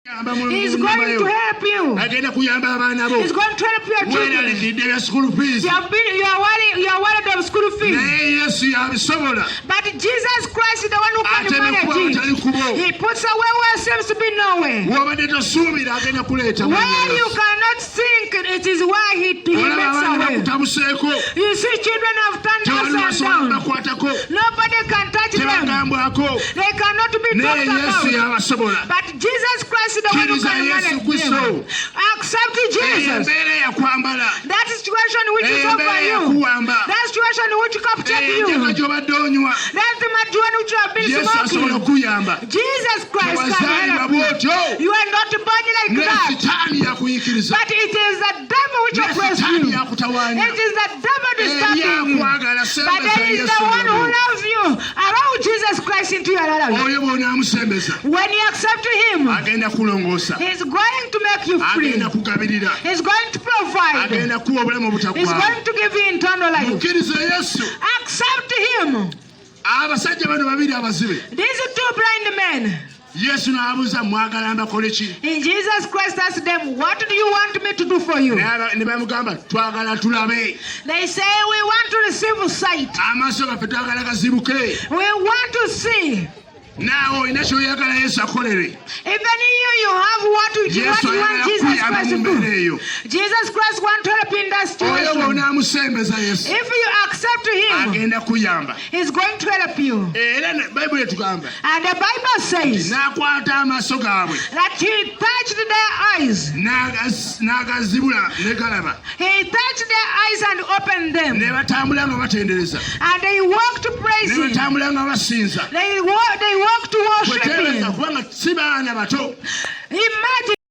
He's going to help you. He's going to help your children. You are worried of school fees. But Jesus Christ is the one who can manage it. He puts away where seems to be nowhere. Where you cannot think, it is why he makes a way. You see, children have turned us down. Nobody can touch them. They cannot be talked about. But Jesus Christ is the one who can manage them. Accept Jesus. That situation which is over you. That situation which captured you. That's the one which you have been smoking. Jesus Christ can help you. You are not body like that. But it is the devil which oppresses you. It is the devil disturbing you. But there is the one who loves you. Allow Jesus Christ into your life. When you accept him, he's going to make you free. He's going to provide. He's going to give you eternal life. Accept him. These are two blind men. And Jesus Christ asked them, what do you want me to do for you? They say, we want to receive sight. We want to see. Now, even you have what you want Jesus Christ to do. Jesus Christ wants to help in that situation. If you accept him, he's going to help you. And the Bible says that he touched their eyes. He touched their eyes and opened them. And they walked to praise him. They walked to worship him. He